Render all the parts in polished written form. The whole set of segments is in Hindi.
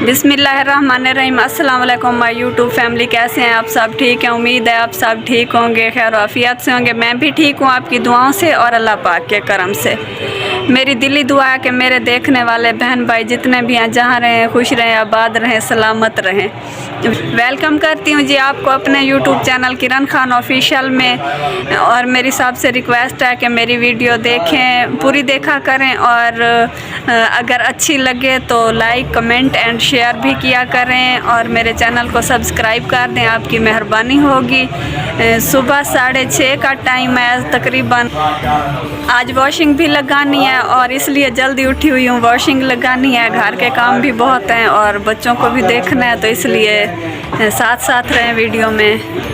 बिस्मिल्लाहिर्रहमानिर्रहीम। अस्सलाम वालेकुम माय यूट्यूब फैमिली, कैसे हैं आप सब? ठीक है, उम्मीद है आप सब ठीक होंगे, खैर आफियत से होंगे। मैं भी ठीक हूँ आपकी दुआओं से और अल्लाह पाक के करम से। मेरी दिली दुआ है कि मेरे देखने वाले बहन भाई जितने भी हैं, जहाँ रहें खुश रहें, आबाद रहें, सलामत रहें। वेलकम करती हूँ जी आपको अपने यूट्यूब चैनल किरण खान ऑफिशियल में। और मेरी सबसे रिक्वेस्ट है कि मेरी वीडियो देखें, पूरी देखा करें, और अगर अच्छी लगे तो लाइक कमेंट एंड शेयर भी किया करें, और मेरे चैनल को सब्सक्राइब कर दें, आपकी मेहरबानी होगी। सुबह 6:30 का टाइम है तकरीबन। आज वॉशिंग भी लगानी है और इसलिए जल्दी उठी हुई हूँ। वॉशिंग लगानी है, घर के काम भी बहुत हैं और बच्चों को भी देखना है, तो इसलिए साथ साथ रहें वीडियो में।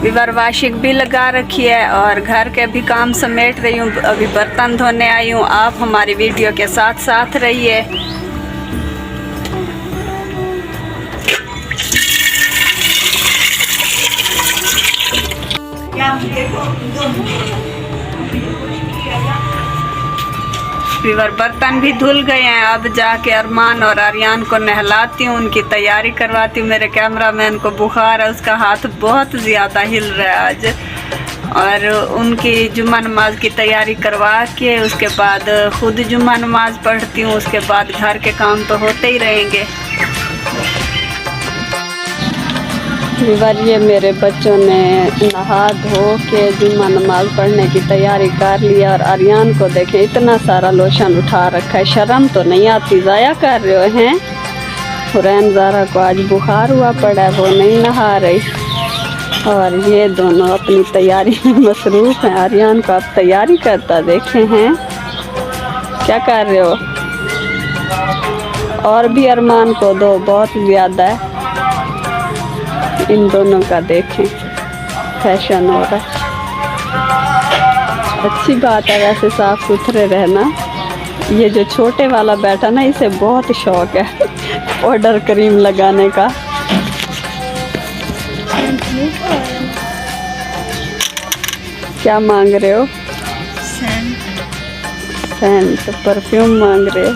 विवर वाशिंग भी लगा रखी है और घर के भी काम समेट रही हूँ। अभी बर्तन धोने आई हूँ। आप हमारी वीडियो के साथ साथ रहिए। विवर बर्तन भी धुल गए हैं। अब जाके अरमान और आर्यन को नहलाती हूँ, उनकी तैयारी करवाती हूँ। मेरे कैमरामैन को बुखार है, उसका हाथ बहुत ज़्यादा हिल रहा है आज। और उनकी जुम्मा नमाज की तैयारी करवा के उसके बाद खुद जुम्मा नमाज पढ़ती हूँ। उसके बाद घर के काम तो होते ही रहेंगे। विवर ये मेरे बच्चों ने नहा धो के जुम्मा नमाज पढ़ने की तैयारी कर लिया। और आर्यन को देखें, इतना सारा लोशन उठा रखा है। शर्म तो नहीं आती, ज़ाया कर रहे हैं। हुरैन ज़ारा को आज बुखार हुआ पड़ा है, वो नहीं नहा रही। और ये दोनों अपनी तैयारी में मसरूफ़ हैं। आर्यन को आप तैयारी करता देखे हैं, क्या कर रहे हो? और भी अरमान को दो, बहुत ज़्यादा है। इन दोनों का देखें, फैशन हो रहा है। अच्छी बात है वैसे साफ सुथरे रहना। ये जो छोटे वाला बैठा ना, इसे बहुत शौक है पाउडर क्रीम लगाने का। क्या मांग रहे हो? सेंट परफ्यूम मांग रहे हो?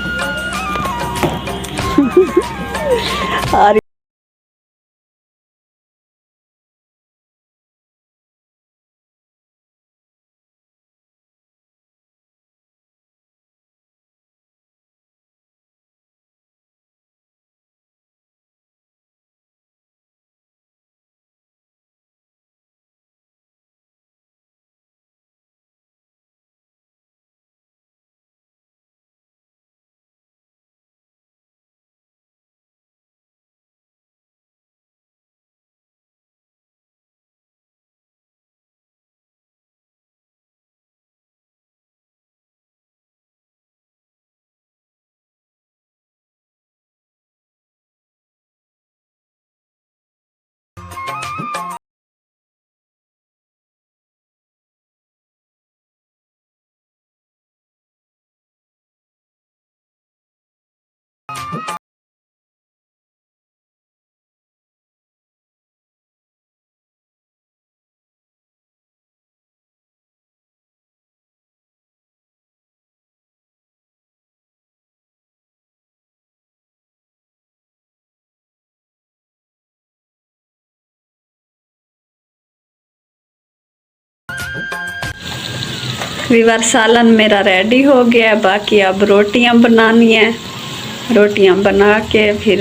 विवर सालन मेरा रेडी हो गया है। बाकी अब रोटियां बनानी है। रोटियां बना के फिर